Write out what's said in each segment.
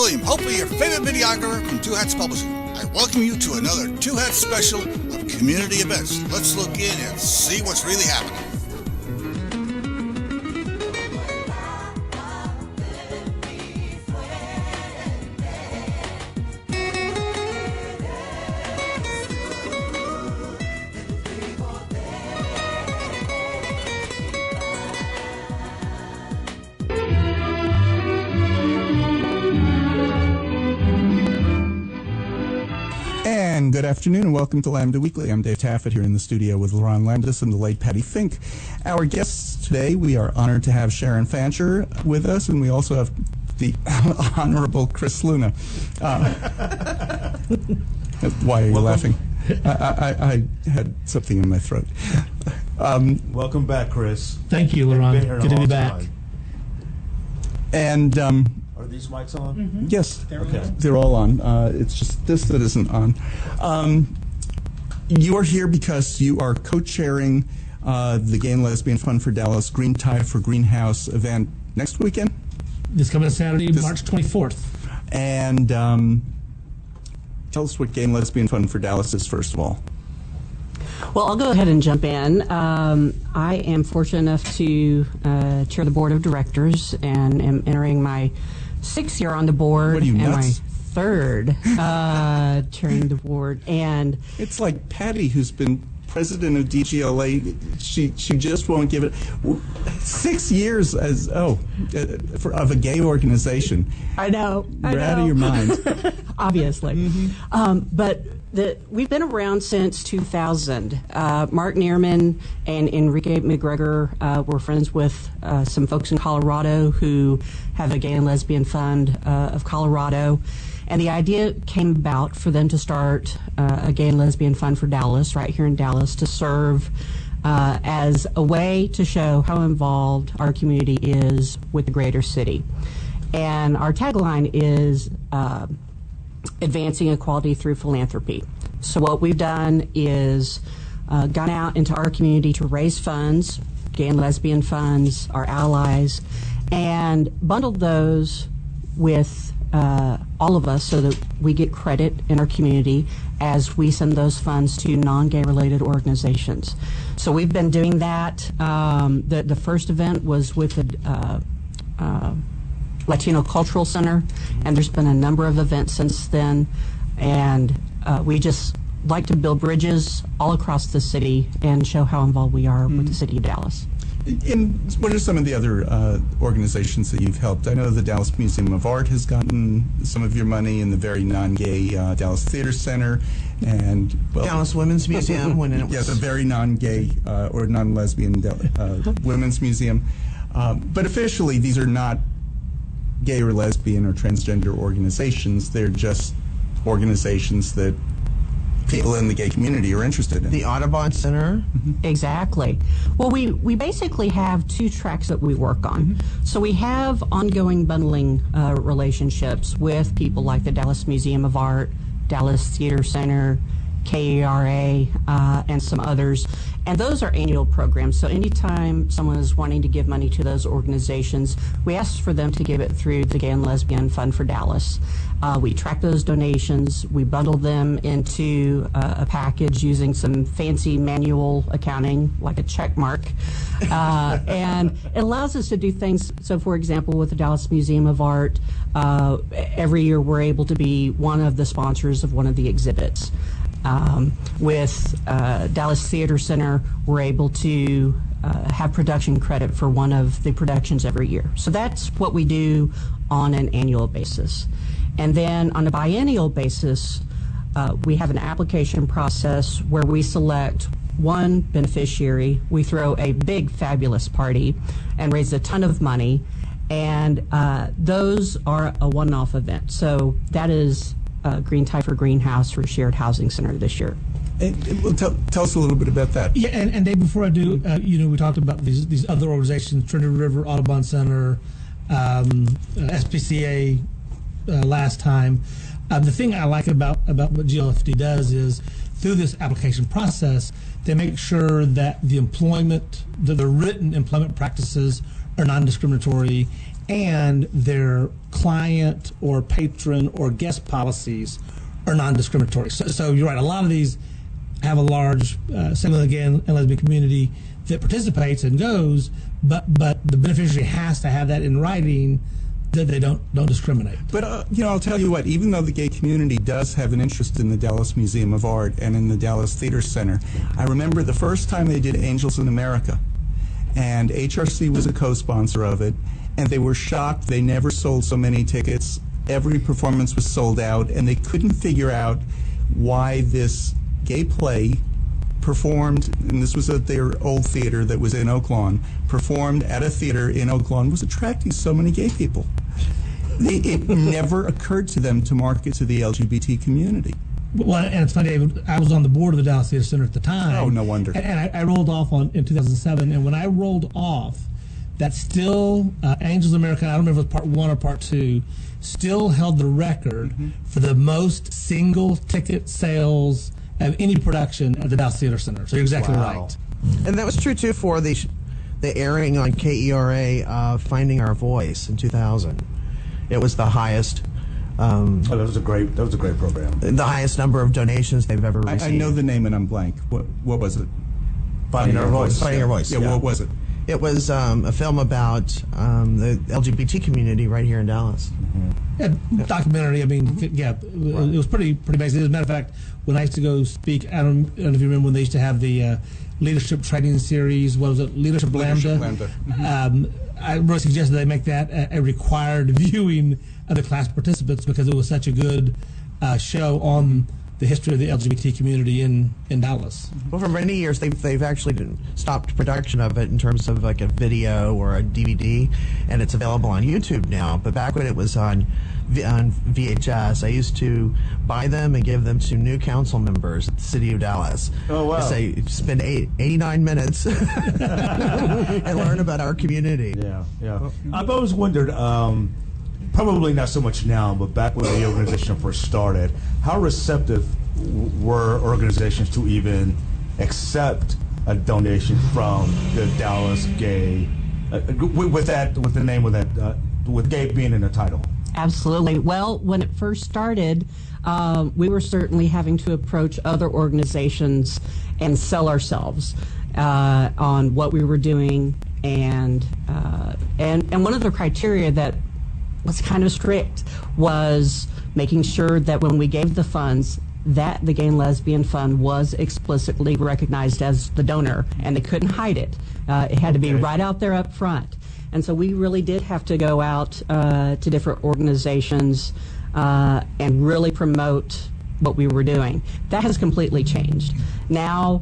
William, hopefully your favorite videographer from Two Hats Publishing. I welcome you to another Two Hats special of community events. Let's look in and see what's really happening. Good afternoon and welcome to Lambda Weekly. I'm Dave Taffet here in the studio with Lerone Landis and the late Patti Fink. Our guests today, we are honored to have Sharon Fancher with us, and we also have the Honorable Chris Luna. Why are you laughing? I had something in my throat. Welcome back, Chris. Thank you, Leron. Good to be back. And are these mics on? Mm-hmm. Yes, they're all on. It's just this that isn't on. You are here because you are co-chairing the Gay and Lesbian Fund for Dallas Green Tie for Greenhouse event next weekend? This coming Saturday, March 24th. And tell us what Gay and Lesbian Fund for Dallas is, first of all. Well, I'll go ahead and jump in. I am fortunate enough to chair the board of directors and am entering my 6th year on the board. What are you, and nuts? my 3rd chairing the board. And it's like Patti, who's been president of DGLA. She just won't give it 6 years as of a gay organization. I know. You're out of your mind. Obviously. Mm-hmm. But we've been around since 2000. Mark Neerman and Enrique McGregor were friends with some folks in Colorado who have a Gay and Lesbian Fund of Colorado. And the idea came about for them to start a Gay and Lesbian Fund for Dallas, right here in Dallas, to serve as a way to show how involved our community is with the greater city. And our tagline is advancing equality through philanthropy. So what we've done is gone out into our community to raise funds, gay and lesbian funds, our allies, and bundled those with all of us so that we get credit in our community as we send those funds to non-gay related organizations. So we've been doing that. The first event was with the Latino Cultural Center, and there's been a number of events since then, and we just like to build bridges all across the city and show how involved we are with the city of Dallas. And what are some of the other organizations that you've helped? I know the Dallas Museum of Art has gotten some of your money, and the very non-gay Dallas Theater Center, and Dallas Women's Museum. When it was yes, a very non-gay or non-lesbian women's museum. But officially, these are not gay or lesbian or transgender organizations. They're just organizations that people in the gay community are interested in. The Audubon Center. Mm-hmm. Exactly. Well, we basically have 2 tracks that we work on. Mm-hmm. So we have ongoing bundling relationships with people like the Dallas Museum of Art, Dallas Theater Center, KERA, and some others. And those are annual programs. So anytime someone is wanting to give money to those organizations, we ask for them to give it through the Gay and Lesbian Fund for Dallas. We track those donations. We bundle them into a package using some fancy manual accounting, like a check mark. And it allows us to do things. So, for example, with the Dallas Museum of Art, every year we're able to be one of the sponsors of one of the exhibits. With Dallas Theater Center, we're able to have production credit for one of the productions every year. So that's what we do on an annual basis. And then on a biennial basis, we have an application process where we select one beneficiary. We throw a big, fabulous party and raise a ton of money. And those are a one-off event. So that is Green Tie for Greenhouse for Shared Housing Center this year. Well, tell us a little bit about that. Yeah, and Dave, before I do, we talked about these other organizations, Trinity River, Audubon Center, SPCA last time. The thing I like about what GLFD does is through this application process, they make sure that the written employment practices are non-discriminatory, and their client or patron or guest policies are non-discriminatory. So you're right. A lot of these have a large single gay and lesbian community that participates and goes, but the beneficiary has to have that in writing that they don't discriminate. But I'll tell you what. Even though the gay community does have an interest in the Dallas Museum of Art and in the Dallas Theater Center, I remember the first time they did Angels in America, and HRC was a co-sponsor of it, and they were shocked. They never sold so many tickets. Every performance was sold out, and they couldn't figure out why this gay play performed, and this was at their old theater that was in Oak Lawn, performed at a theater in Oak Lawn, was attracting so many gay people. It never occurred to them to market to the LGBT community. Well, and it's funny, David, I was on the board of the Dallas Theater Center at the time. Oh, no wonder. And I rolled off in 2007, and when I rolled off, that still, Angels of America, I don't remember if it was part 1 or part 2, still held the record for the most single ticket sales of any production at the Dallas Theater Center. So you're exactly right. And that was true too for the airing on KERA of Finding Our Voice in 2000. It was the highest. That was a great program. The highest number of donations they've ever received. I know the name and I'm blank. What was it? Finding Our Voice. Finding Our Voice. Yeah, what was it? It was a film about the LGBT community right here in Dallas. Documentary. I mean, yeah, it was pretty basic. As a matter of fact, when I used to go speak, I don't know if you remember when they used to have the leadership training series. What was it? Leadership Lambda. I really suggested they make that a required viewing of the class participants because it was such a good show on the history of the LGBT community in Dallas. Well, for many years, they've actually stopped production of it in terms of like a video or a DVD, and it's available on YouTube now. But back when it was on VHS, I used to buy them and give them to new council members at the city of Dallas. Oh, wow. I say, spend 89 minutes and learn about our community. Yeah. I've always wondered, probably not so much now, but back when the organization first started, how receptive were organizations to even accept a donation from the Dallas Gay, with the name of that, with gay being in the title? Absolutely. Well, when it first started, we were certainly having to approach other organizations and sell ourselves on what we were doing, and one of the criteria that was kind of strict was making sure that when we gave the funds, that the Gay and Lesbian Fund was explicitly recognized as the donor, and they couldn't hide it. It had to be right out there up front. And so we really did have to go out to different organizations and really promote what we were doing. That has completely changed. Now,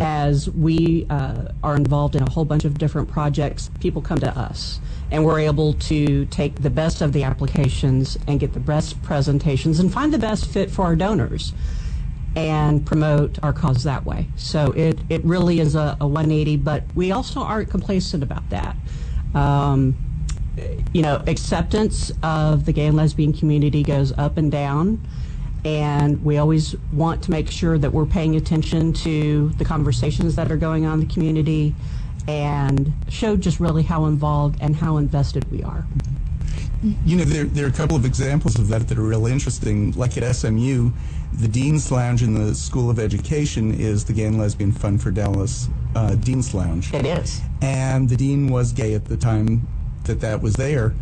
as we are involved in a whole bunch of different projects, people come to us, and we're able to take the best of the applications and get the best presentations and find the best fit for our donors and promote our cause that way. So it really is a 180, but we also aren't complacent about that. Acceptance of the gay and lesbian community goes up and down, and we always want to make sure that we're paying attention to the conversations that are going on in the community and show just really how involved and how invested we are. There are a couple of examples of that are real interesting. Like at SMU, the Dean's Lounge in the School of Education is the Gay and Lesbian Fund for Dallas Dean's Lounge. It is. And the dean was gay at the time that was there,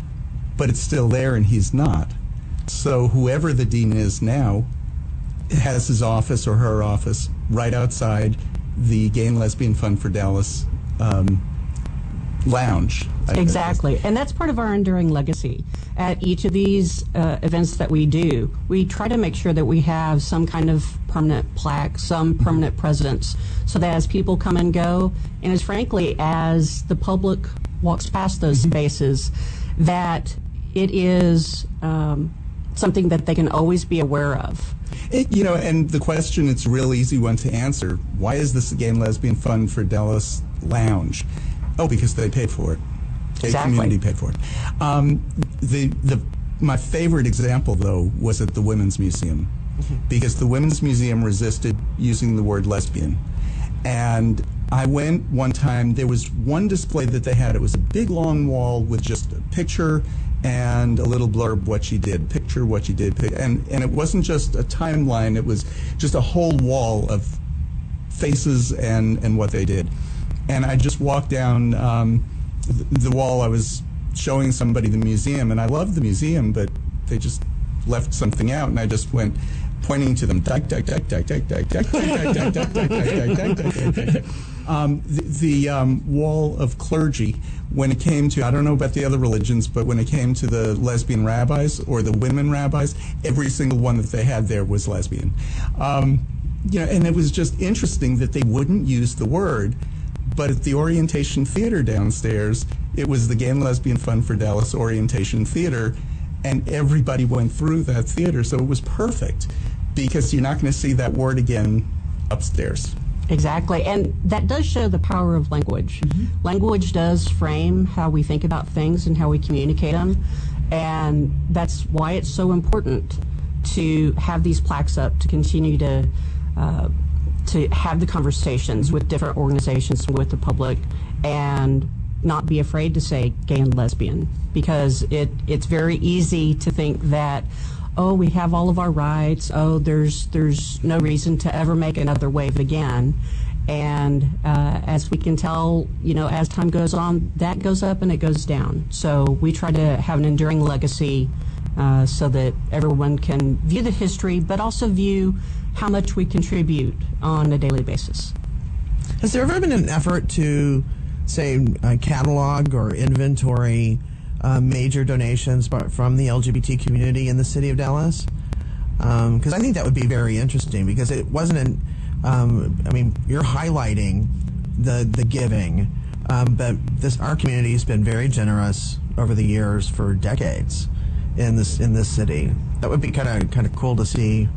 but it's still there and he's not. So whoever the dean is now has his office or her office right outside the Gay and Lesbian Fund for Dallas lounge. Exactly, and that's part of our enduring legacy. At each of these events that we do, we try to make sure that we have some kind of permanent plaque, some permanent presence, so that as people come and go, and as frankly as the public walks past those spaces, that it is something that they can always be aware of. And the question, it's a real easy one to answer. Why is this a Gay and Lesbian Fund for Dallas lounge? Oh, because they paid for it. Gay community paid for it. My favorite example, though, was at the Women's Museum, because the Women's Museum resisted using the word lesbian. And I went one time, there was one display that they had. It was a big long wall with just a picture and a little blurb what she did, picture what she did. And it wasn't just a timeline, it was just a whole wall of faces and what they did. And I just walked down the wall. I was showing somebody the museum, and I loved the museum, but they just left something out, and I just went pointing to them. The wall of clergy, when it came to, I don't know about the other religions, but when it came to the lesbian rabbis or the women rabbis, every single one that they had there was lesbian. You know, and it was just interesting that they wouldn't use the word, but at the Orientation Theater downstairs, it was the Gay and Lesbian Fund for Dallas Orientation Theater, and everybody went through that theater, so it was perfect, because you're not going to see that word again upstairs. Exactly, and that does show the power of language. Language does frame how we think about things and how we communicate them, and that's why it's so important to have these plaques up, to continue to have the conversations with different organizations and with the public, and not be afraid to say gay and lesbian, because it's very easy to think that, oh, we have all of our rights, oh, there's no reason to ever make another wave again. And as we can tell, you know, as time goes on, that goes up and it goes down. So we try to have an enduring legacy so that everyone can view the history, but also view how much we contribute on a daily basis. Has there ever been an effort to, say, catalog or inventory major donations from the LGBT community in the city of Dallas? Because I think that would be very interesting, because it wasn't I mean, you're highlighting the giving, but our community has been very generous over the years for decades in this city. That would be kind of cool to see,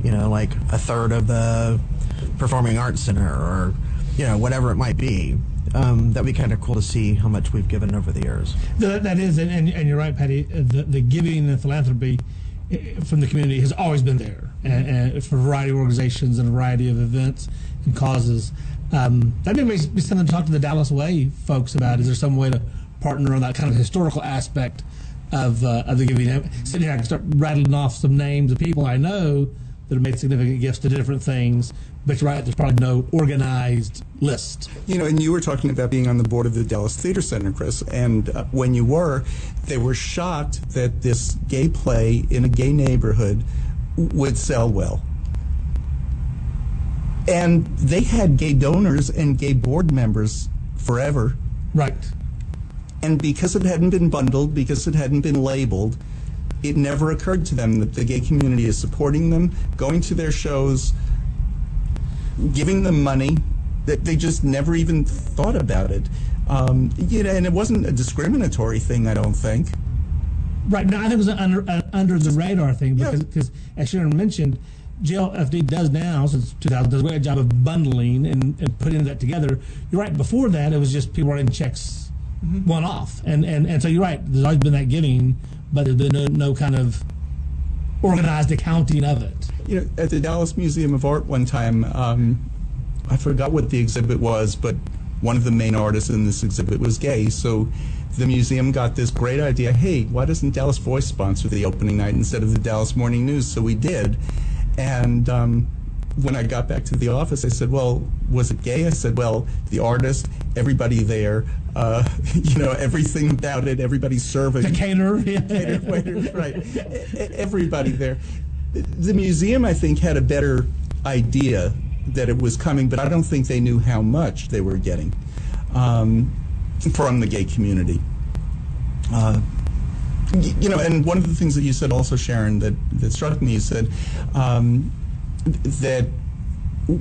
you know, like a third of the Performing Arts Center, or, you know, whatever it might be. That'd be kind of cool to see how much we've given over the years. That is, and you're right, Patty. The giving and philanthropy from the community has always been there, and for a variety of organizations and a variety of events and causes. That may be something to talk to the Dallas Way folks about. Is there some way to partner on that kind of historical aspect of the giving? Sitting here, I can start rattling off some names of people I know that have made significant gifts to different things, but you're right, there's probably no organized list. You know, and you were talking about being on the board of the Dallas Theater Center, Chris, and when you were, they were shocked that this gay play in a gay neighborhood would sell well. And they had gay donors and gay board members forever. Right. And because it hadn't been bundled, because it hadn't been labeled, it never occurred to them that the gay community is supporting them, going to their shows, giving them money, that they just never even thought about it. You know, and it wasn't a discriminatory thing, I don't think. Right. No, I think it was an under the radar thing, because as Sharon mentioned, GLFD does now, since 2000, does a great job of bundling and putting that together. You're right, before that, it was just people writing checks one off. And so you're right, there's always been that giving, but there's been no kind of organized accounting of it. You know, at the Dallas Museum of Art one time, I forgot what the exhibit was, but one of the main artists in this exhibit was gay, so the museum got this great idea, hey, why doesn't Dallas Voice sponsor the opening night instead of the Dallas Morning News? So we did, and when I got back to the office, I said, well, was it gay? I said, well, the artist, everybody there, you know, everything about it, everybody serving. The caterer. Caterer, waiter, right. Everybody there. The museum, I think, had a better idea that it was coming, but I don't think they knew how much they were getting from the gay community. You know, and one of the things that you said also, Sharon, that struck me, you said that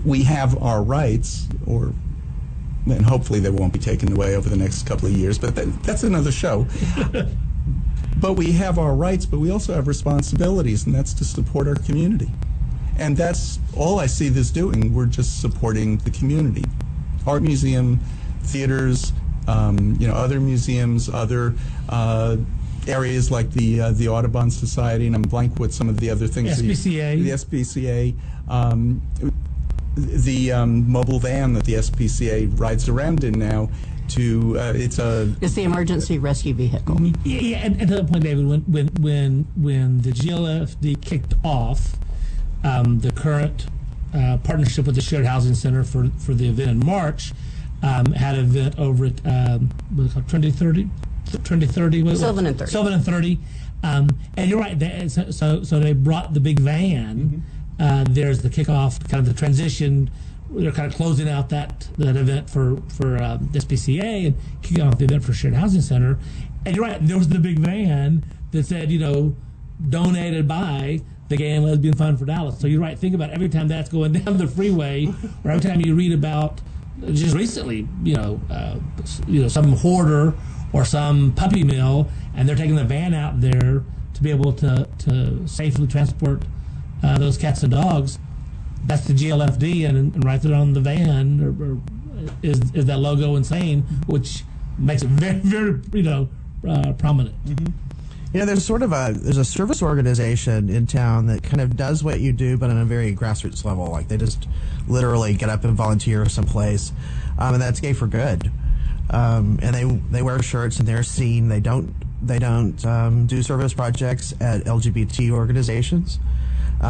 we have our rights, and hopefully they won't be taken away over the next couple of years, but that's another show. But we have our rights, but we also have responsibilities, and that's to support our community. And that's all I see this doing. We're just supporting the community. Art museum, theaters, you know, other museums, other areas like the Audubon Society, and I'm blank with some of the other things. SPCA. The SPCA. the mobile van that the SPCA rides around in now. It's the emergency rescue vehicle. Yeah, and to that point, David, when the GLFD kicked off the current partnership with the Shared Housing Center for the event in March, had an event over at what's it called, 2030. Sylvan and 30. Sylvan and 30. And you're right. So they brought the big van. There's the kickoff, kind of the transition. They're kind of closing out that event for SPCA and kicking off the event for Shared Housing Center. And you're right. There was the big van that said, donated by the Gay and Lesbian Fund for Dallas. So you're right. Think about every time that's going down the freeway, or every time you read about just recently, some hoarder or some puppy mill, and they're taking the van out there to be able to safely transport those cats and dogs. That's the GLFD, and right there on the van is that logo insane, which makes it very, very prominent. Mm-hmm. There's a service organization in town that kind of does what you do, but on a very grassroots level. Like they just literally get up and volunteer someplace, and that's Gay for Good. And they wear shirts and they're seen. They don't do service projects at LGBT organizations.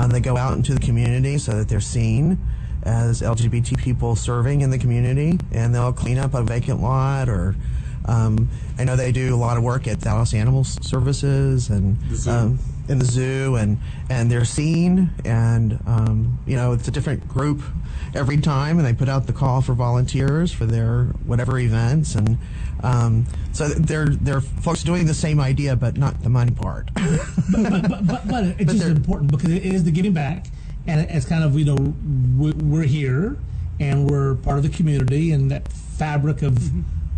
They go out into the community so that they're seen as LGBT people serving in the community, and they'll clean up a vacant lot, or I know they do a lot of work at Dallas Animal Services and in the zoo, and they're seen, and it's a different group every time, and they put out the call for volunteers for their whatever events, and so they're folks doing the same idea, but not the money part. but it's just important because it is the giving back, and it's kind of we're here and we're part of the community and that fabric of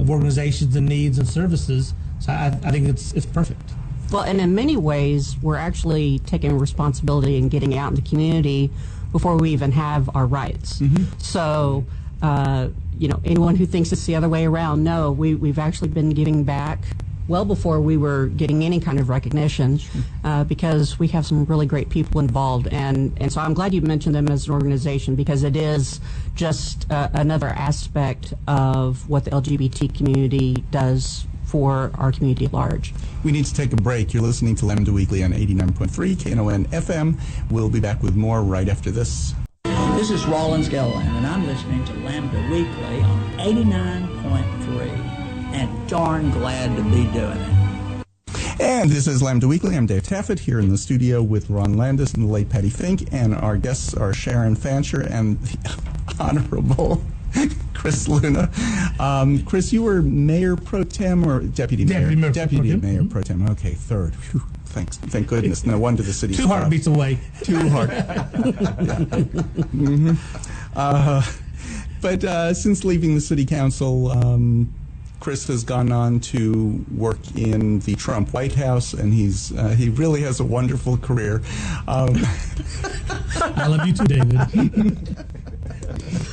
organizations and needs and services. So I think it's perfect. Well, and in many ways, we're actually taking responsibility and getting out in the community before we even have our rights. Mm-hmm. So, anyone who thinks it's the other way around, no, we've actually been giving back well before we were getting any kind of recognition, because we have some really great people involved. And so I'm glad you mentioned them as an organization, because it is just another aspect of what the LGBT community does for our community at large. We need to take a break. You're listening to Lambda Weekly on 89.3 Knon FM. We'll be back with more right after this. This is Rollins Gilliland, and I'm listening to Lambda Weekly on 89.3, and darn glad to be doing it. And this is Lambda Weekly. I'm Dave Taffet here in the studio with Lerone Landis and the late Patti Fink, and our guests are Sharon Fancher and the Honorable Chris Luna. Chris, you were Mayor Pro Tem or Deputy Mayor? Deputy Mayor Pro Tem. Okay, third. Whew, thanks. Thank goodness. No wonder the city's 2 heartbeats away. 2 heart. Mm-hmm. But since leaving the city council, Chris has gone on to work in the Trump White House, and he really has a wonderful career. I love you too, David.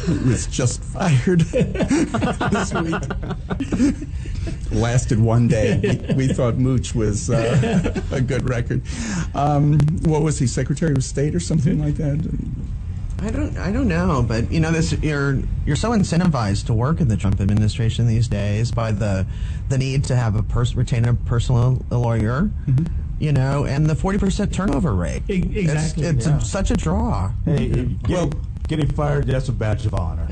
Who was just fired this week. Lasted one day. We thought Mooch was a good record. What was he, Secretary of State or something like that? I don't know, but you're so incentivized to work in the Trump administration these days by the need to have retain a personal lawyer, mm-hmm. And the 40% turnover rate. Exactly. It's such a draw. Hey, getting fired, that's a badge of honor.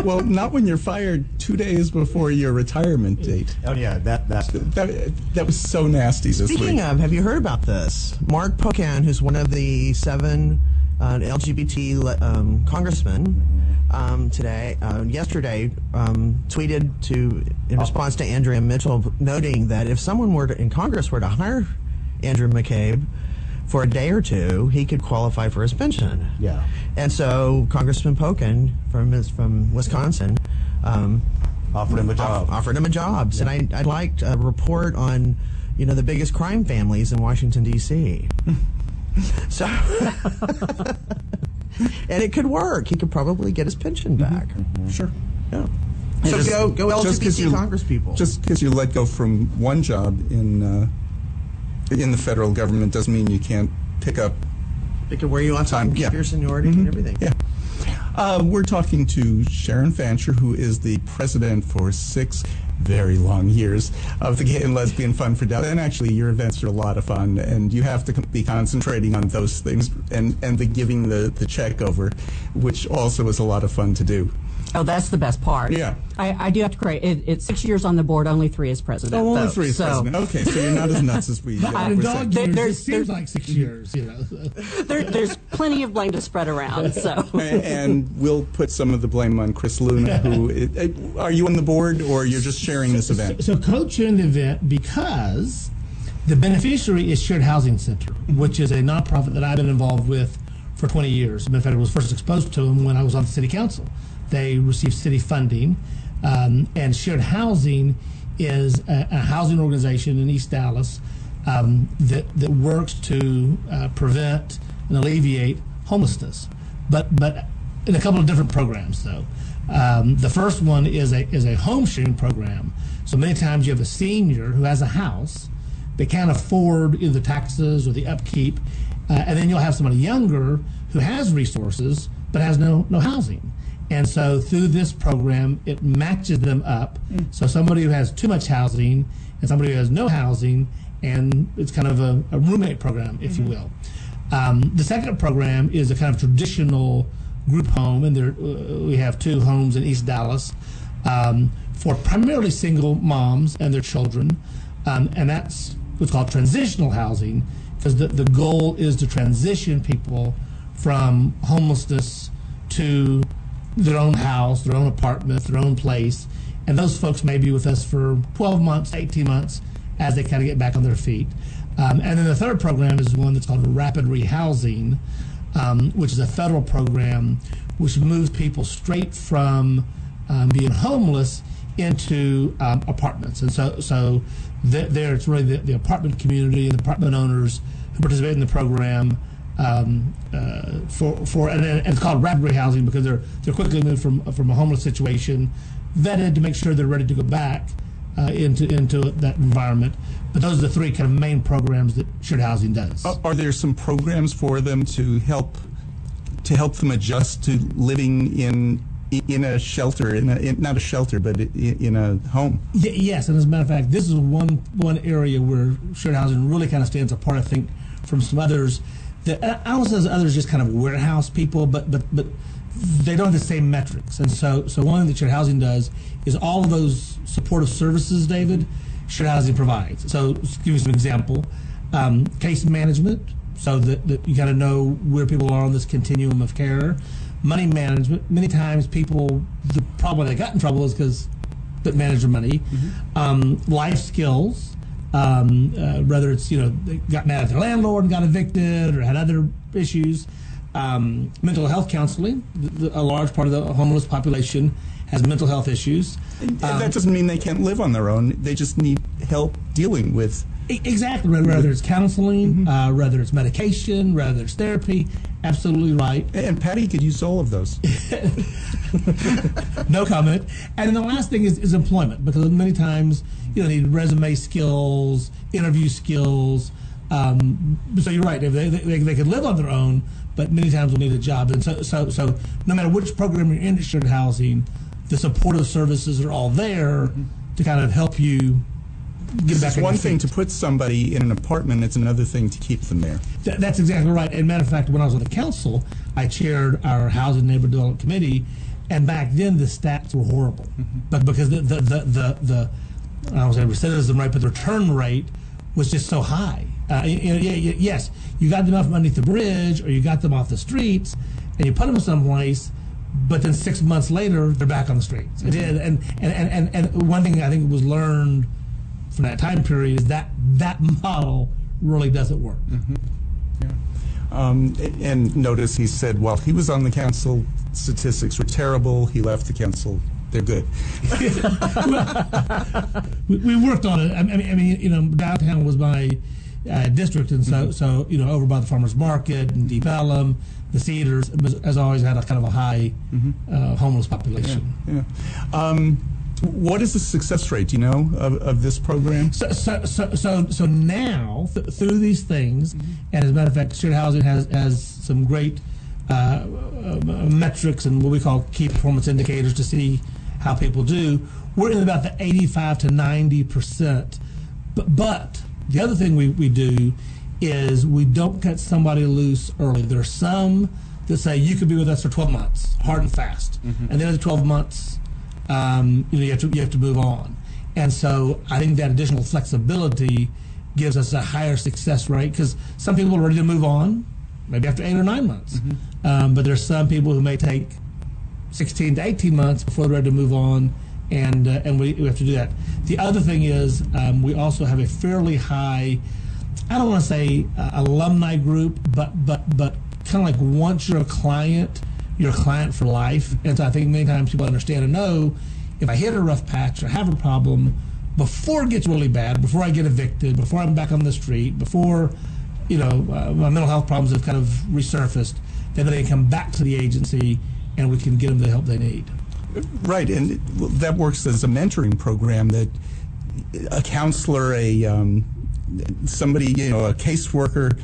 Well, not when you're fired 2 days before your retirement date. Oh yeah, that was so nasty this week. Speaking of, have you heard about this? Mark Pocan, who's one of the 7 LGBT congressmen, yesterday tweeted in response to Andrea Mitchell, noting that if someone in Congress were to hire Andrew McCabe for a day or two, he could qualify for his pension. Yeah. And so Congressman Pocan from Wisconsin offered him a job. Offered him a job. Yeah. And I'd like a report on the biggest crime families in Washington D.C. So, and it could work. He could probably get his pension back. Mm-hmm. Sure. Yeah. So go LGBT Congress people. Just because you let go from one job in the federal government doesn't mean you can't pick up where you want time. Keep your seniority mm-hmm. and everything. Yeah. We're talking to Sharon Fancher, who is the president for 6 very long years of the Gay and Lesbian Fund for Dallas. And actually, your events are a lot of fun, and you have to be concentrating on those things and the giving the check over, which also is a lot of fun to do. Oh, that's the best part. Yeah. I do have to correct. It's 6 years on the board, only 3 as president. Oh, only though. 3 as president. Okay, so you're not as nuts as we In were dog saying. years, it seems like 6 years, you know. There's plenty of blame to spread around. So. And we'll put some of the blame on Chris Luna, who are you on the board, or you're just sharing this event? So co-chairing the event because the beneficiary is Shared Housing Center, which is a nonprofit that I've been involved with for 20 years. In fact, I was first exposed to them when I was on the city council. They receive city funding, and Shared Housing is a housing organization in East Dallas that works to prevent and alleviate homelessness, but in a couple of different programs though. The first one is a home sharing program. So many times you have a senior who has a house, they can't afford either the taxes or the upkeep, and then you'll have somebody younger who has resources but has no housing. And so through this program, it matches them up. So somebody who has too much housing and somebody who has no housing, and it's kind of a roommate program, if you will. The second program is a kind of traditional group home, and we have 2 homes in East Dallas for primarily single moms and their children. And that's what's called transitional housing, because the goal is to transition people from homelessness to their own house, their own apartment, their own place. And those folks may be with us for 12 months, 18 months, as they kind of get back on their feet. And then the third program is one that's called Rapid Rehousing, which is a federal program which moves people straight from being homeless into apartments. And so there it's really the apartment community and the apartment owners who participate in the program. And it's called rapid rehousing because they're quickly moved from a homeless situation, vetted to make sure they're ready to go back into that environment. But those are the 3 kind of main programs that Shared Housing does. Are there some programs for them to help them adjust to living in a shelter, not a shelter, but in a home? Yes, and as a matter of fact, this is one area where Shared Housing really kind of stands apart, I think, from some others. I don't say others just kind of warehouse people, but they don't have the same metrics. And so one thing that Shared Housing does is all of those supportive services, David, Shared Housing provides. So to give you some example, case management, so that you got to know where people are on this continuum of care. Money management, many times the problem they got in trouble is because they didn't manage their money. Life skills. Whether it's, they got mad at their landlord and got evicted or had other issues. Mental health counseling. A large part of the homeless population has mental health issues. And that doesn't mean they can't live on their own. They just need help dealing with. Exactly. Whether it's counseling, whether it's medication, whether it's therapy. Absolutely right. And Patti could use all of those. No comment. And then the last thing is employment, because many times you need resume skills, interview skills. So you're right. They could live on their own, but many times they'll need a job. And so no matter which program you're in Shared Housing, the supportive services are all there to kind of help you get back. It's one thing to put somebody in an apartment, it's another thing to keep them there. That's exactly right. And matter of fact, when I was on the council, I chaired our Housing Neighborhood Development Committee, and back then the stats were horrible. But because the I don't say recidivism rate, but the return rate was just so high. Yes, you got them off underneath the bridge, or you got them off the streets, and you put them someplace, but then 6 months later they're back on the streets. And one thing I think was learned from that time period is that model really doesn't work. And notice he said, while he was on the council, statistics were terrible. He left the council. They're good. we worked on it. I mean, downtown was my district, and so over by the farmers market and Deep Ellum, the Cedars, has always had a kind of a high homeless population. What is the success rate, do you know, of this program? So now, through these things, and as a matter of fact, Shared Housing has some great metrics and what we call key performance indicators to see how people do, we're in about the 85 to 90%. But the other thing we do is we don't cut somebody loose early. There are some that say you could be with us for 12 months, hard and fast, and then after 12 months, you have to move on. And so I think that additional flexibility gives us a higher success rate, because some people are ready to move on, maybe after 8 or 9 months. But there's some people who may take 16 to 18 months before they're ready to move on, and we have to do that. The other thing is we also have a fairly high, I don't want to say alumni group, but kind of like once you're a client for life. And so I think many times people understand and know, if I hit a rough patch or have a problem, before it gets really bad, before I get evicted, before I'm back on the street, before my mental health problems have kind of resurfaced, then they can come back to the agency and we can get them the help they need. Right, and that works as a mentoring program, that a counselor, somebody, a caseworker,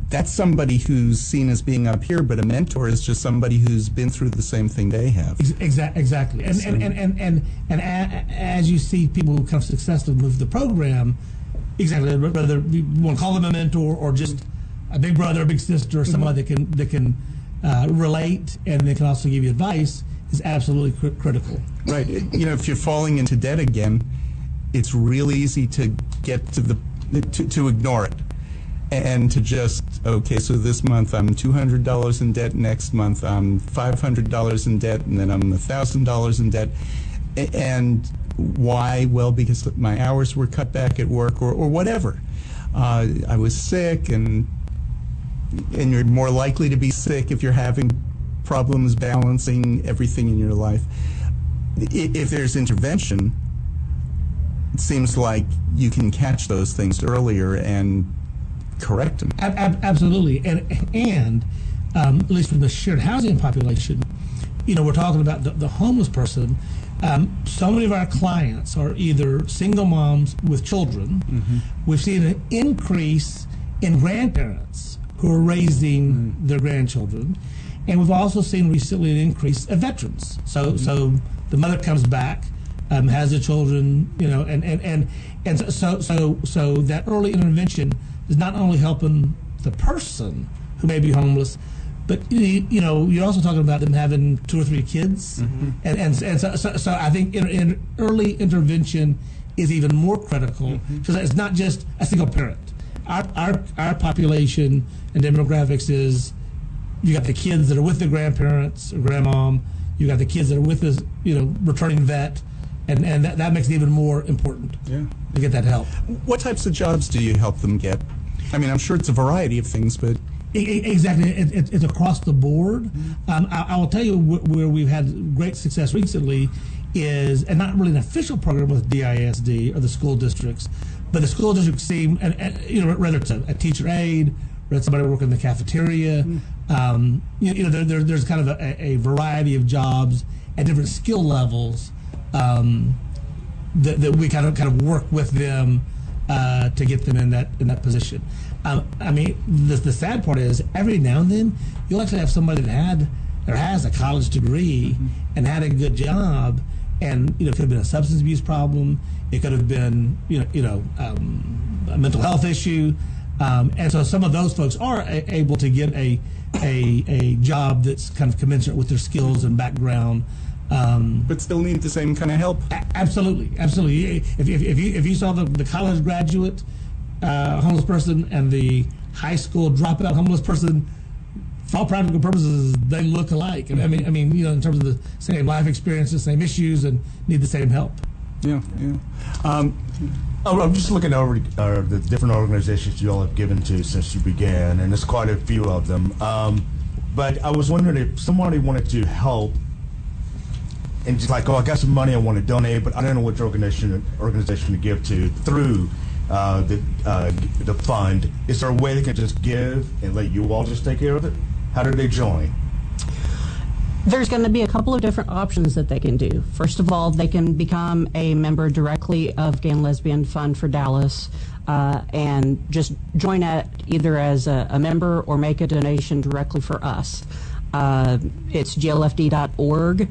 that's somebody who's seen as being up here, but a mentor is just somebody who's been through the same thing they have. Exactly. And as you see people who kind of successfully move the program, exactly, whether you want to call them a mentor or just a big brother, a big sister, or somebody that can relate and they can also give you advice, is absolutely critical. Right. If you're falling into debt again, it's real easy to get to ignore it. And to just, okay, so this month I'm $200 in debt, next month I'm $500 in debt, and then I'm $1,000 in debt. And why? Well, because my hours were cut back at work or whatever. I was sick, and you're more likely to be sick if you're having problems balancing everything in your life. If there's intervention, it seems like you can catch those things earlier and correct them. Absolutely, and at least from the shared housing population, we're talking about the homeless person. So many of our clients are either single moms with children. We've seen an increase in grandparents who are raising their grandchildren, and we've also seen recently an increase of veterans. So the mother comes back, has the children, and so that early intervention is not only helping the person who may be homeless, but you're also talking about them having 2 or 3 kids, and so I think in early intervention is even more critical, because it's not just a single parent. Our population and demographics is, you got the kids that are with the grandparents or grandmom, you got the kids that are with this returning vet, and that makes it even more important to get that help. What types of jobs do you help them get? I mean, I'm sure it's a variety of things, but... Exactly. It's across the board. I will tell you where we've had great success recently is, and not really an official program with DISD or the school districts, but the school districts seem, whether it's a teacher aide, whether it's somebody working in the cafeteria, there's kind of a variety of jobs at different skill levels that we kind of work with them to get them in that position. I mean, the sad part is, every now and then you'll actually have somebody that had or has a college degree and had a good job, and it could have been a substance abuse problem, it could have been a mental health issue, and so some of those folks are able to get a job that's kind of commensurate with their skills and background. But still need the same kind of help. Absolutely. If you saw the college graduate homeless person and the high school dropout homeless person, for all practical purposes, they look alike. I mean, in terms of the same life experiences, same issues, and need the same help. Yeah. I'm just looking over the different organizations you all have given to since you began, and there's quite a few of them. But I was wondering if somebody wanted to help, and just like, I got some money I want to donate, but I don't know which organization to give to through the fund. Is there a way they can just give and let you all just take care of it? How do they join? There's going to be a couple of different options that they can do. First of all, they can become a member directly of Gay and Lesbian Fund for Dallas and just join at either as a member or make a donation directly for us. It's glfd.org,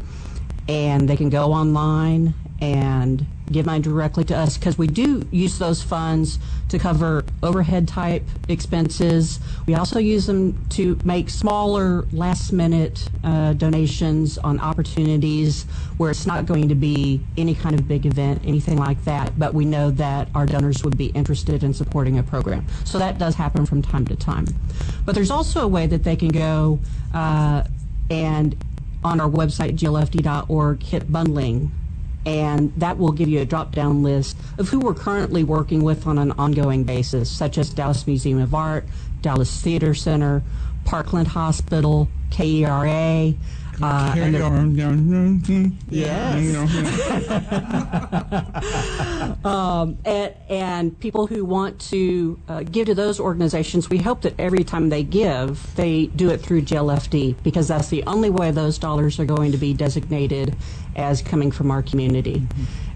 and they can go online and give money directly to us, because we do use those funds to cover overhead type expenses. We also use them to make smaller last minute donations on opportunities where it's not going to be any kind of big event, anything like that, but we know that our donors would be interested in supporting a program. So that does happen from time to time. But there's also a way that they can go and on our website, glfd.org, hit bundling, and that will give you a drop-down list of who we're currently working with on an ongoing basis, such as Dallas Museum of Art, Dallas Theater Center, Parkland Hospital, KERA. And people who want to give to those organizations, we hope that every time they give, they do it through GLFD, because that's the only way those dollars are going to be designated as coming from our community.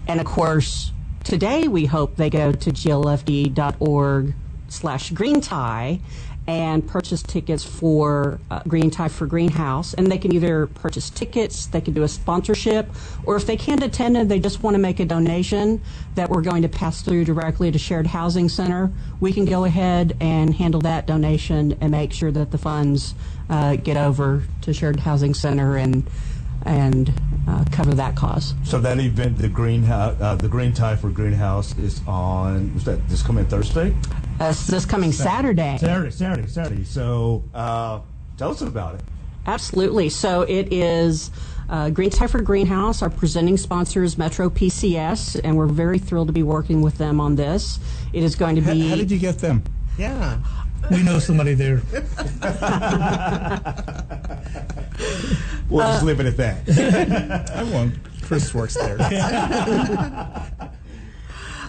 And of course, today we hope they go to glfd.org/greentie and purchase tickets for Green Tie for Greenhouse. And they can either purchase tickets, they can do a sponsorship, or if they can't attend and they just want to make a donation that we're going to pass through directly to Shared Housing Center, we can go ahead and handle that donation and make sure that the funds get over to Shared Housing Center and cover that cause. So that event, the Green Tie for Greenhouse, is on, was that this coming Thursday? This coming Saturday. Saturday. So tell us about it. Absolutely. So it is Green Tie for Greenhouse. Our presenting sponsor is Metro PCS, and we're very thrilled to be working with them on this. It is going to be... How did you get them? Yeah. We know somebody there. We'll just leave it at that. I won't. Chris works there.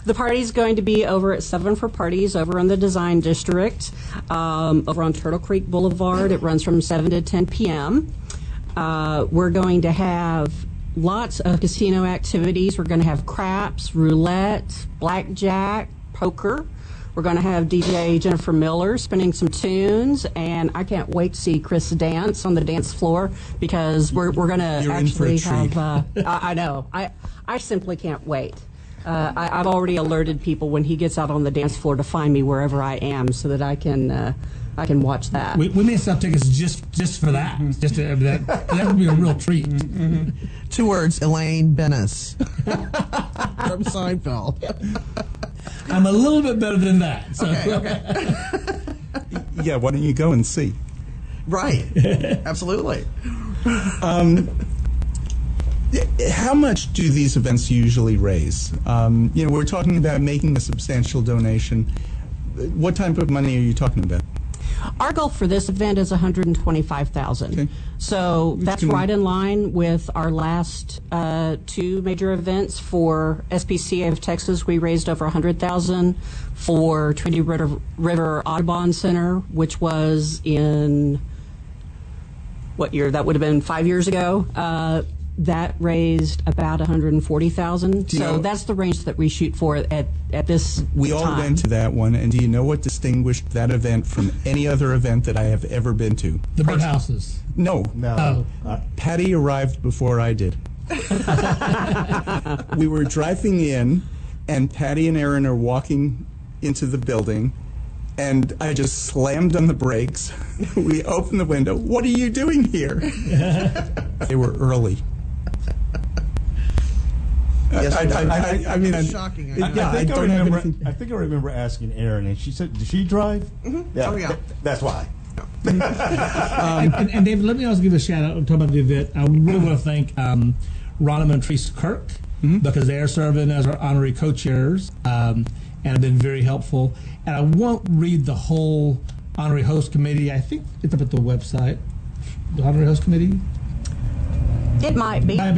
The party is going to be over at 7 for Parties over in the Design District, over on Turtle Creek Boulevard. It runs from 7 to 10 p.m. We're going to have lots of casino activities. We're going to have craps, roulette, blackjack, poker. We're going to have DJ Jennifer Miller spinning some tunes, and I can't wait to see Chris dance on the dance floor, because we're going to actually have. I know. I simply can't wait. I've already alerted people when he gets out on the dance floor to find me wherever I am, so that I can watch that. We may sell tickets just for that. Just to, that would be a real treat. 2 words: Elaine Bennis from Seinfeld. I'm a little bit better than that. So. Okay. Yeah, why don't you go and see? Right. Absolutely. How much do these events usually raise? We're talking about making a substantial donation. What type of money are you talking about? Our goal for this event is $125,000. Okay. So that's right in line with our last 2 major events. For SPCA of Texas, we raised over $100,000. For Trinity River Audubon Center, which was in what year? That would have been 5 years ago. That raised about $140,000. So that's the range that we shoot for at this We all time. went to that one, and do you know what distinguished that event from any other event that I have ever been to? The birdhouses. No. No. Patty arrived before I did. We were driving in, and Patty and Aaron are walking into the building, and I just slammed on the brakes. We opened the window. What are you doing here? They were early. Yes, I mean, shocking. I think I remember asking Erin, and she said, "Does she drive?" Mm-hmm. Yeah. Oh, yeah. That's why. And David, let me also give a shout out and talk about the event. I really want to thank Ronham and Teresa Kirk, because they are serving as our honorary co-chairs and have been very helpful. And I won't read the whole honorary host committee. I think it's up at the website. The honorary host committee. It might be. I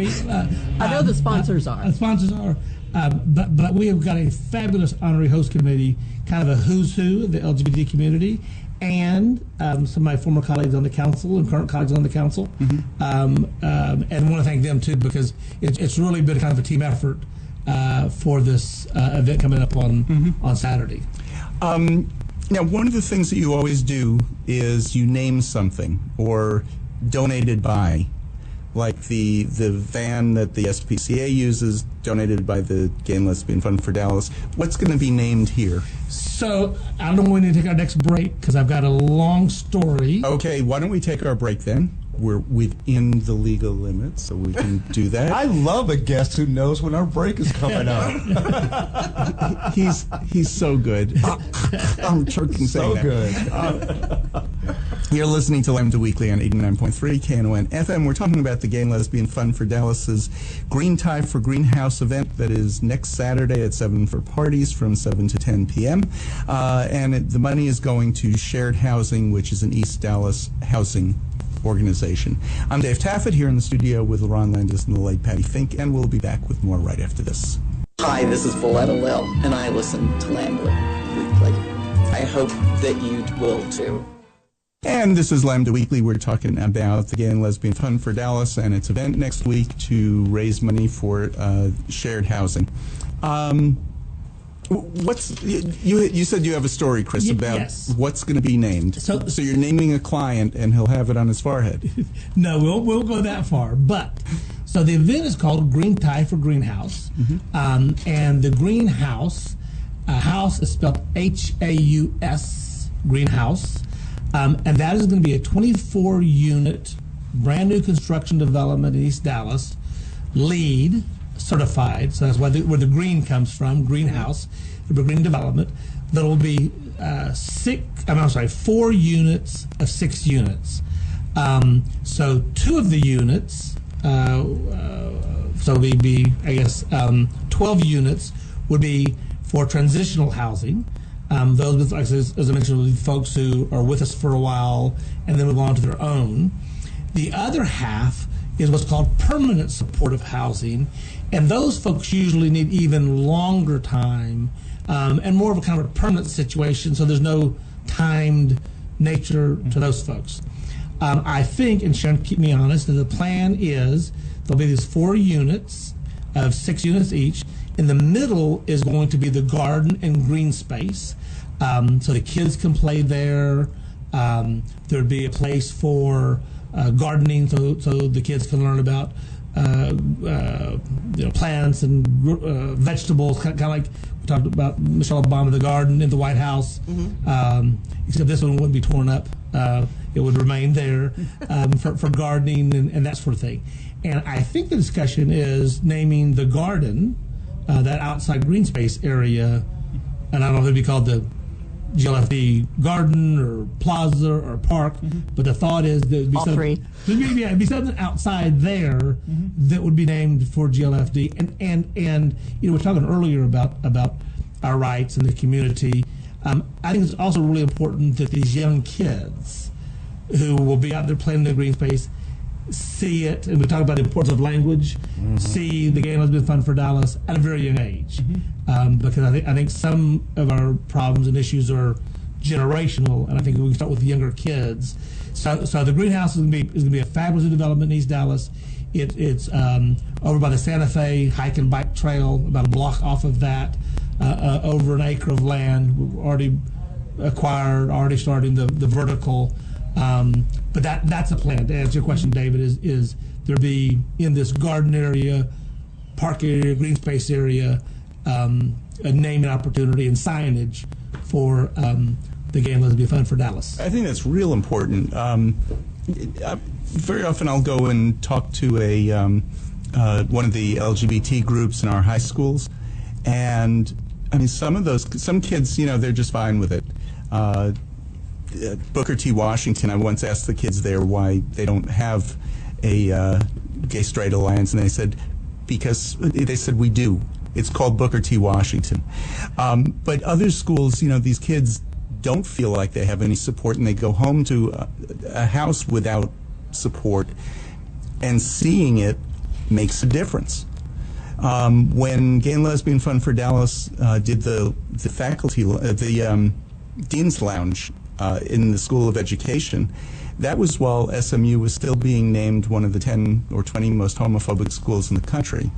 know the sponsors are. The sponsors are. But we have got a fabulous honorary host committee, kind of a who's who of the LGBT community, and some of my former colleagues on the council and current colleagues on the council. And I want to thank them, too, because it's really been kind of a team effort for this event coming up on Saturday. Now, one of the things that you always do is you name something, or donated by, like the van that the SPCA uses, donated by the Gay and Lesbian Fund for Dallas. What's going to be named here? So I don't know when we need to take our next break because I've got a long story. Okay, why don't we take our break then? We're within the legal limits, so we can do that. I love a guest who knows when our break is coming up. He's so good. I'm choking saying So that. good. You're listening to Lambda Weekly on 89.3 Knon FM. We're talking about the Gay and Lesbian Fund for Dallas's Green Tie for Greenhouse event that is next Saturday at 7 for parties from 7 to 10 p.m. The money is going to Shared Housing, which is an East Dallas housing organization. I'm Dave Taffet here in the studio with Lerone Landis and the late Patti Fink, and we'll be back with more right after this. Hi, this is Valletta Lil, and I listen to Lambda Weekly. I hope that you will too. And this is Lambda Weekly. We're talking about the Gay and Lesbian Fund for Dallas and its event next week to raise money for shared housing. You said you have a story, Chris, about yes. what's going to be named. So you're naming a client, and he'll have it on his forehead. No, we'll go that far. But so the event is called Green Tie for Greenhouse, and the greenhouse, house is spelled H-A-U-S, greenhouse, and that is going to be a 24-unit, brand new construction development in East Dallas, LEED certified, so that's where the green comes from, greenhouse, the green development. There will be 4 units of 6 units. So 2 of the units, so we'd be, 12 units would be for transitional housing. Those, with, as I mentioned, with folks who are with us for a while and then move on to their own. The other half is what's called permanent supportive housing, and those folks usually need even longer time and more of a kind of a permanent situation, so there's no timed nature to those folks. I think, and Sharon, keep me honest, that the plan is there'll be these 4 units of 6 units each. In the middle is going to be the garden and green space, so the kids can play there. There'd be a place for gardening, so the kids can learn about plants and vegetables, kind of like we talked about Michelle Obama, the garden in the White House. Except this one wouldn't be torn up; it would remain there for gardening and that sort of thing. And I think the discussion is naming the garden, that outside green space area, and I don't know if it'd be called the GLFD Garden or Plaza or Park, but the thought is that it'd be, it'd be something outside there that would be named for GLFD. And we're talking earlier about our rights in the community. I think it's also really important that these young kids who will be out there playing in the green space see it, and we talk about the importance of language, see the Gay and Lesbian Fund for Dallas at a very young age. Because I think some of our problems and issues are generational, and I think we can start with the younger kids. So the greenhouse is going to be a fabulous new development in East Dallas. It's over by the Santa Fe hike and bike trail, about a block off of that, over an acre of land. We've already acquired, already starting the vertical. But that's a plan. To answer your question, David, is there be in this garden area, park area, green space area, a naming opportunity and signage for the Gay and Lesbian Fund for Dallas. I think that's real important. Very often I'll go and talk to one of the LGBT groups in our high schools, and I mean some kids, they're just fine with it. Booker T. Washington, I once asked the kids there why they don't have a gay-straight alliance, and they said, we do. It's called Booker T. Washington. But other schools, these kids don't feel like they have any support, and they go home to a house without support, and seeing it makes a difference. When Gay and Lesbian Fund for Dallas did the Dean's Lounge in the School of Education, that was while SMU was still being named one of the 10 or 20 most homophobic schools in the country.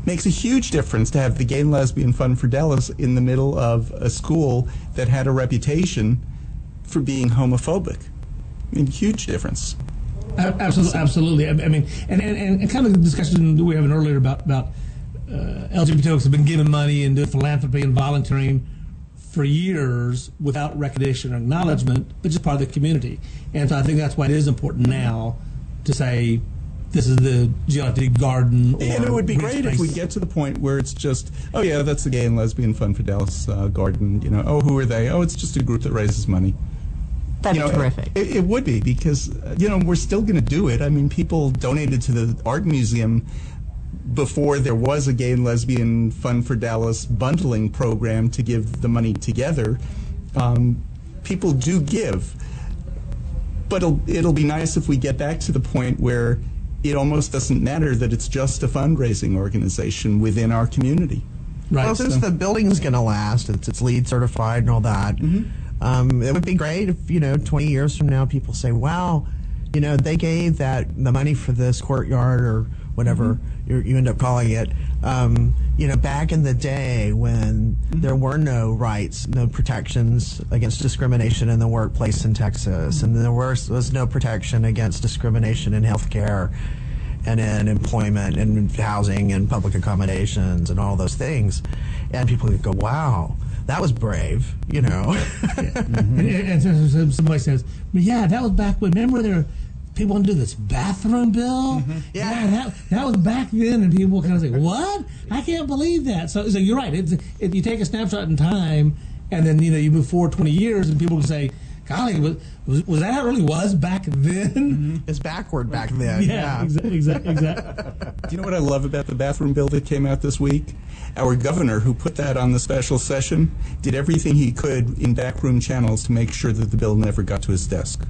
Makes a huge difference to have the Gay and Lesbian Fund for Dallas in the middle of a school that had a reputation for being homophobic. I mean, huge difference. Absolutely. I mean, and kind of the discussion that we were having earlier about LGBT folks have been giving money and doing philanthropy and volunteering for years without recognition or acknowledgement, but just part of the community. And so I think that's why it is important now to say this is the GLT garden. And it would be great if we get to the point where it's just, oh yeah, that's the Gay and Lesbian Fund for Dallas garden. You know, oh, who are they? Oh, it's just a group that raises money. That's terrific. It would be, because we're still going to do it. I mean, people donated to the art museum before there was a Gay and Lesbian Fund for Dallas bundling program to give the money together. People do give, but it'll be nice if we get back to the point where it almost doesn't matter that it's just a fundraising organization within our community. Right. Well, since the building's going to last, it's LEED certified and all that, it would be great if 20 years from now people say, "Wow, they gave the money for this courtyard or whatever you end up calling it." Back in the day when there were no rights, no protections against discrimination in the workplace in Texas, and there was no protection against discrimination in healthcare and in employment and housing and public accommodations and all those things, and people would go, "Wow, that was brave," And somebody says, "Yeah, that was back when. Remember there." People want to do this bathroom bill. Yeah, that was back then, and people kind of say, "What? I can't believe that." So you're right. You take a snapshot in time, and then you move forward 20 years, and people can say, "Golly, was that how it really was back then?" It's backward back then. Yeah. Exactly. Do you know what I love about the bathroom bill that came out this week? Our governor, who put that on the special session, did everything he could in backroom channels to make sure that the bill never got to his desk.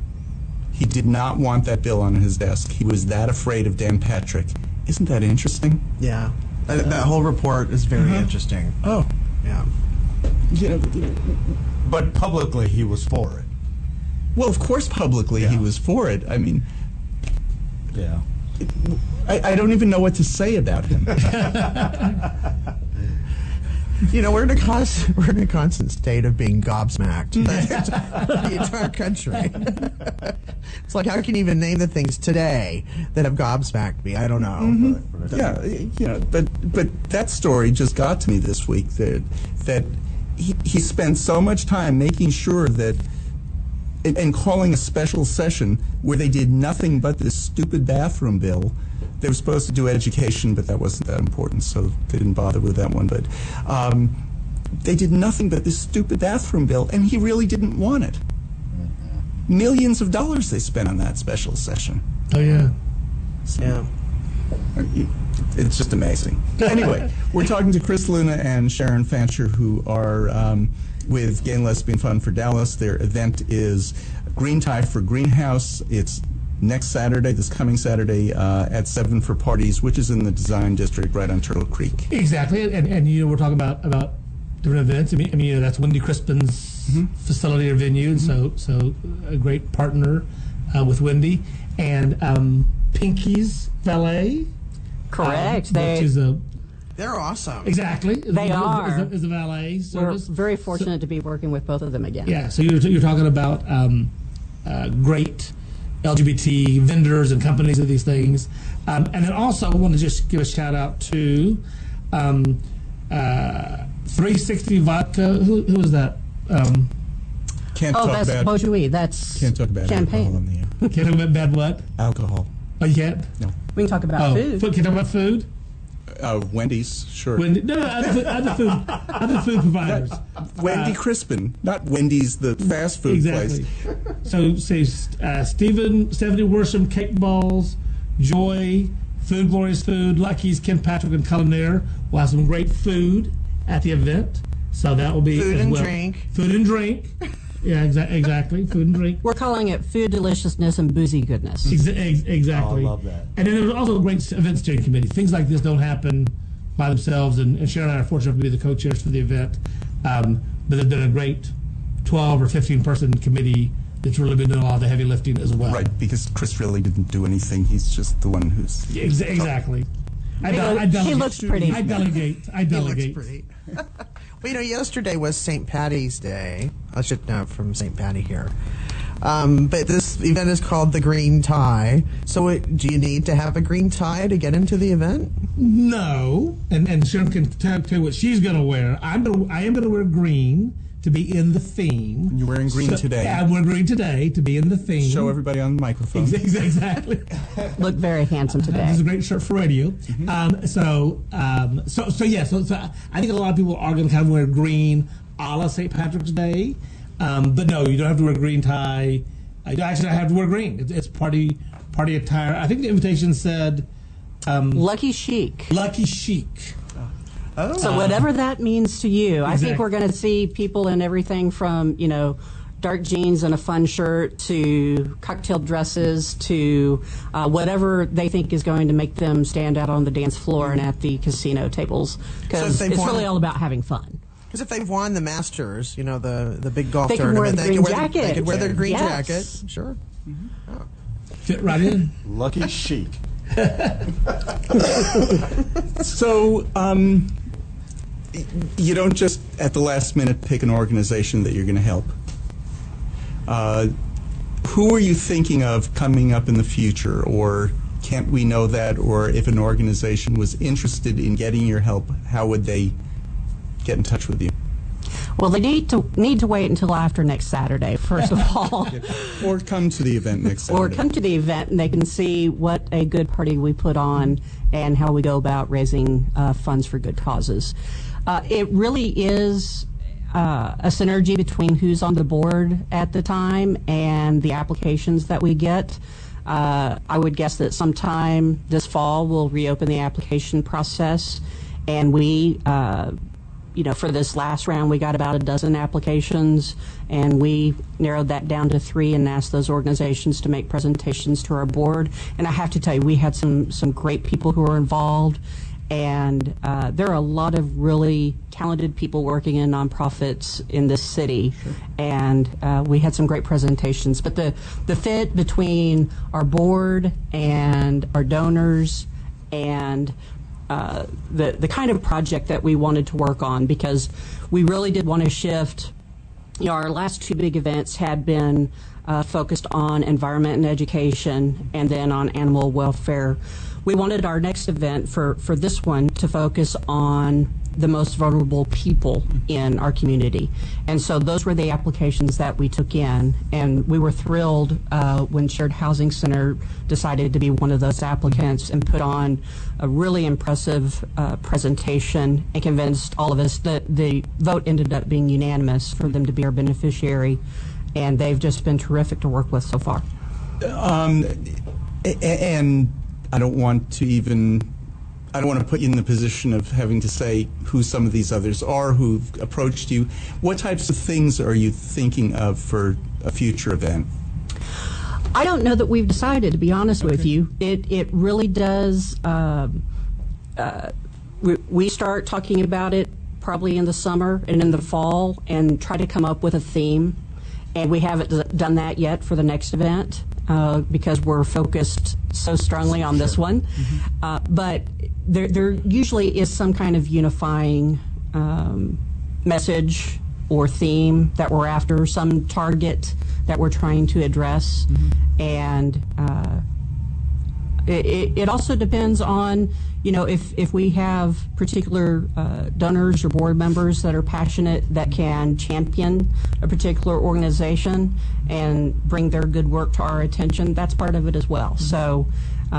He did not want that bill on his desk. He was that afraid of Dan Patrick. Isn't that interesting? Yeah. That whole report is very interesting. Oh. Yeah. But publicly he was for it. Well, of course publicly he was for it. I mean, yeah. I don't even know what to say about him. We're in a constant state of being gobsmacked. The entire country. It's like, how can you even name the things today that have gobsmacked me? I don't know. Yeah, but that story just got to me this week. That he spent so much time making sure that, and calling a special session where they did nothing but this stupid bathroom bill. They were supposed to do education, but that wasn't that important, so they didn't bother with that one. But they did nothing but this stupid bathroom bill, and he really didn't want it. Millions of dollars they spent on that special session. Oh, yeah. Yeah. It's just amazing. Anyway, we're talking to Chris Luna and Sharon Fancher, who are with Gay and Lesbian Fund for Dallas. Their event is Green Tie for Greenhouse. It's next Saturday, this coming Saturday, at 7 for Parties, which is in the Design District right on Turtle Creek. Exactly, and we're talking about different events. I mean, that's Wendy Crispin's facility or venue, and so a great partner with Wendy, and Pinky's Valet. Correct. They're awesome. Exactly. They are. Is a valet service. We're very fortunate to be working with both of them again. Yeah, so you're talking about great LGBT vendors and companies of these things. And then also I want to just give a shout out to 360 Vodka. Who is that? Can't talk that's bad. Beaujolais. That's Can't talk about champagne. alcohol on the air. Can't talk about bad what? Alcohol. Oh, you can't? No. We can talk about food. Can you talk about food? Wendy's, sure. Other food providers. Wendy Crispin, not Wendy's, the fast food Exactly. place. So say Stephanie Worsham, Cake Balls, Joy, Food Glorious Food, Lucky's, Ken Patrick, and Culinaire will have some great food at the event. So that will be Food as and well. drink. Food and drink. Yeah, exactly. Food and drink. We're calling it food deliciousness and boozy goodness. Exactly. Oh, I love that. And then there's also a great event steering committee. Things like this don't happen by themselves, and Sharon and I are fortunate to be the co-chairs for the event. But they've been a great 12 or 15-person committee that's really been doing a lot of the heavy lifting as well. Right, because Chris really didn't do anything. He's just the one who's... Exactly. I delegate. He looks pretty. I delegate. He looks pretty. Well, yesterday was St. Patty's Day. I should know from St. Patty here. But this event is called the Green Tie. So do you need to have a green tie to get into the event? No. And Sharon can tell you what she's going to wear. I am going to wear green to be in the theme. You're wearing green today. Yeah, I'm wearing green today to be in the theme. Show everybody on the microphone. Exactly. Look very handsome today. This is a great shirt for radio. So I think a lot of people are going to kind of wear green a la St. Patrick's Day. But no, you don't have to wear a green tie. You actually have to wear green. It's party attire. I think the invitation said Lucky chic. Lucky chic. Oh. So whatever that means to you, I think Exactly. we're going to see people in everything from, dark jeans and a fun shirt to cocktail dresses to whatever they think is going to make them stand out on the dance floor and at the casino tables. Because it's really all about having fun. Because if they've won the Masters, the big golf They can tournament, wear the green jacket. They could wear their green Yes. jacket. Sure. Fit right in. Lucky chic. So, you don't just at the last minute pick an organization that you're going to help. Who are you thinking of coming up in the future, or can't we know that? Or if an organization was interested in getting your help, how would they get in touch with you? Well, they need to wait until after next Saturday, first of all. Or come to the event next Saturday. Or come to the event and they can see what a good party we put on and how we go about raising funds for good causes. It really is a synergy between who's on the board at the time and the applications that we get. I would guess that sometime this fall we'll reopen the application process, and we for this last round, we got about a dozen applications, and we narrowed that down to 3 and asked those organizations to make presentations to our board. And I have to tell you, we had some great people who were involved, and there are a lot of really talented people working in nonprofits in this city, and we had some great presentations. But the fit between our board and our donors and the kind of project that we wanted to work on, because we really did want to shift. Our last 2 big events had been focused on environment and education, and then on animal welfare. We wanted our next event for this one to focus on the most vulnerable people in our community. And so those were the applications that we took in, and we were thrilled when Shared Housing Center decided to be one of those applicants and put on a really impressive presentation and convinced all of us that the vote ended up being unanimous for them to be our beneficiary, and they've just been terrific to work with so far. And I don't want to put you in the position of having to say who some of these others are who've approached you. What types of things are you thinking of for a future event? I don't know that we've decided, to be honest with you. It really does. We start talking about it probably in the summer and in the fall and try to come up with a theme. And we haven't done that yet for the next event because we're focused so strongly on this one. But there usually is some kind of unifying message or theme that we're after, some target that we're trying to address. And it also depends on, if we have particular donors or board members that are passionate that can champion a particular organization and bring their good work to our attention, that's part of it as well. So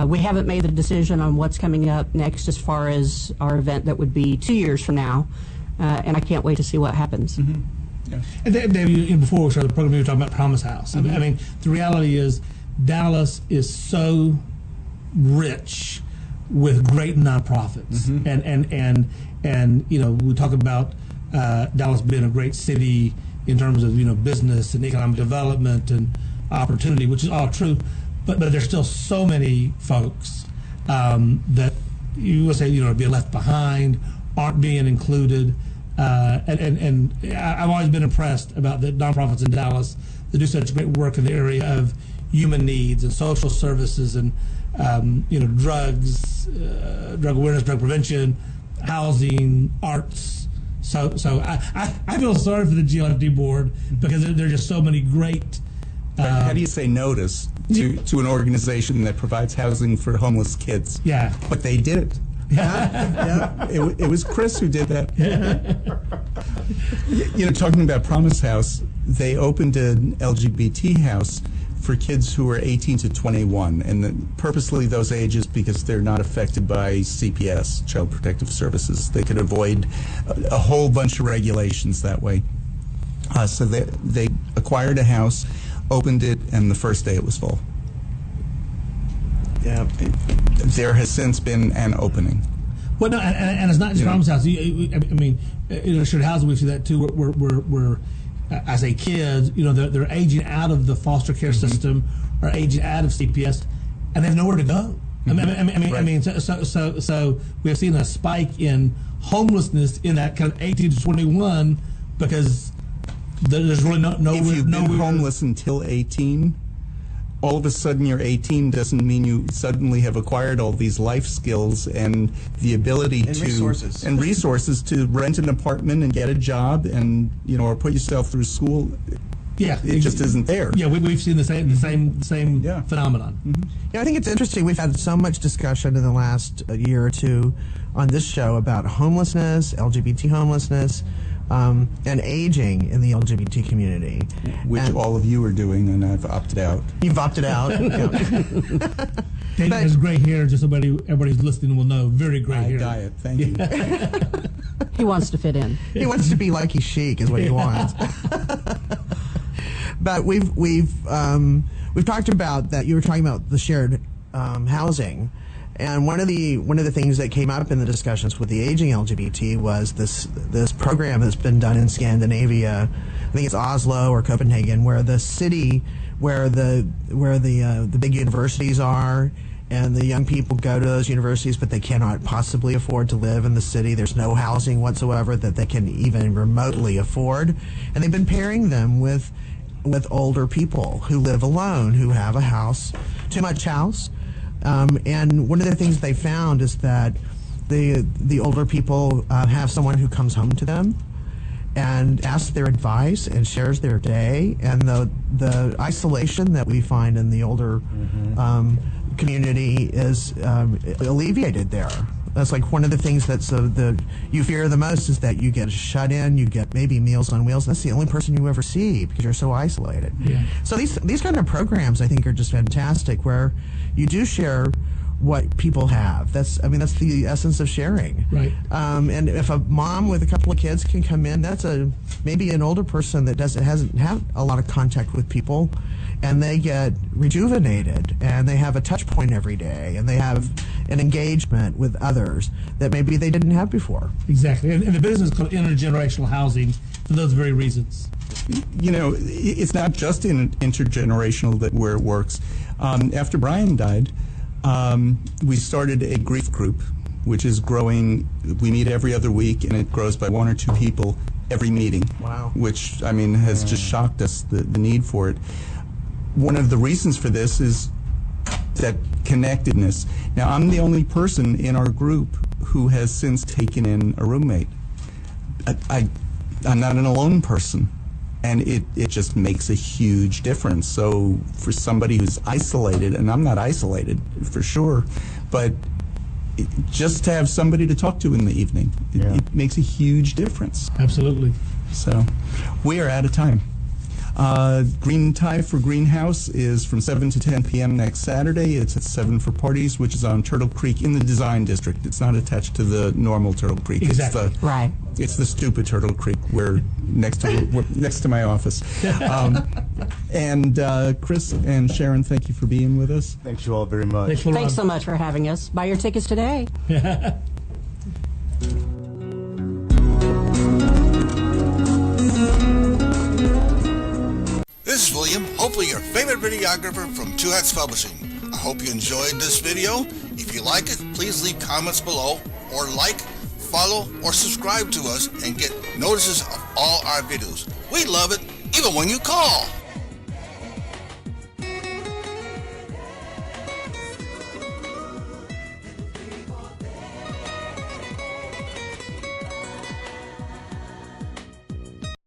we haven't made the decision on what's coming up next as far as our event that would be 2 years from now, and I can't wait to see what happens. Yeah. And Dave, before we started the program, we were talking about Promise House. I mean, the reality is Dallas is so rich with great nonprofits, and we talk about Dallas being a great city in terms of business and economic development and opportunity, which is all true, but there's still so many folks that you would say be left behind, aren't being included, and I've always been impressed about the nonprofits in Dallas that do such great work in the area of human needs and social services and drugs, drug awareness, drug prevention, housing, arts. So I feel sorry for the GLFD board because there are just so many great How do you say notice to an organization that provides housing for homeless kids? Yeah. But they did it. Yeah. It was Chris who did that. Talking about Promise House, they opened an LGBT house for kids who are 18 to 21, and purposely those ages because they're not affected by CPS, Child Protective Services. They could avoid a whole bunch of regulations that way. So they acquired a house, opened it, and the first day it was full. Yeah. There has since been an opening. Well, no, and it's not just Promise House. I mean, shared housing, we see that too. We're as a kid, they're aging out of the foster care system or aging out of CPS, and they have nowhere to go. So we have seen a spike in homelessness in that kind of 18 to 21 because there's really no. If you've been homeless until 18. All of a sudden you're 18 doesn't mean you suddenly have acquired all these life skills and the ability resources to rent an apartment and get a job and or put yourself through school. Yeah, it just isn't there. Yeah, we've seen the same phenomenon. Mm-hmm. Yeah, I think it's interesting. We've had so much discussion in the last year or two on this show about homelessness, LGBT homelessness. And aging in the LGBT community. Which all of you are doing, and I've opted out. You've opted out. David has gray hair, just so everybody who's listening will know. Very gray hair. Diet, thank you. He wants to fit in. He wants to be like he's chic, is what he wants. But we've talked about that. You were talking about the shared housing. And one of the things that came up in the discussions with the aging LGBT was this program that's been done in Scandinavia. I think it's Oslo or Copenhagen, where the city, where the big universities are, and the young people go to those universities, but they cannot possibly afford to live in the city. There's no housing whatsoever that they can even remotely afford, and they've been pairing them with older people who live alone, who have a house, too much house. And one of the things they found is that the older people have someone who comes home to them and asks their advice and shares their day, and the isolation that we find in the older community is alleviated there. That's like one of the things that's you fear the most is that you get shut in, you get maybe Meals on Wheels. That's the only person you ever see because you're so isolated. Yeah. So these kind of programs I think are just fantastic, where you do share what people have. That's the essence of sharing. Right. And if a mom with a couple of kids can come in, that's maybe an older person that hasn't had a lot of contact with people, and they get rejuvenated, and they have a touch point every day, and they have an engagement with others that maybe they didn't have before. Exactly. And the business is called intergenerational housing for those very reasons. It's not just intergenerational where it works. After Brian died, we started a grief group, which is growing. We meet every other week, and it grows by 1 or 2 people every meeting. Wow. Which, has just shocked us, the need for it. One of the reasons for this is that connectedness. Now, I'm the only person in our group who has since taken in a roommate. I'm not an alone person. And it just makes a huge difference. So for somebody who's isolated, and I'm not isolated for sure, but just to have somebody to talk to in the evening, it makes a huge difference. Absolutely. So we are out of time. Green Tie for Greenhouse is from 7 to 10 p.m. next Saturday. It's at 7 for Parties, which is on Turtle Creek in the Design District. It's not attached to the normal Turtle Creek. Exactly. Right. It's the stupid Turtle Creek. We're next to my office. And Chris and Sharon, thank you for being with us. Thanks you all very much. Thanks so much for having us. Buy your tickets today. This is William, hopefully your favorite videographer from Two Hats Publishing. I hope you enjoyed this video. If you like it, please leave comments below, or like, follow, or subscribe to us and get notices of all our videos. We love it, even when you call.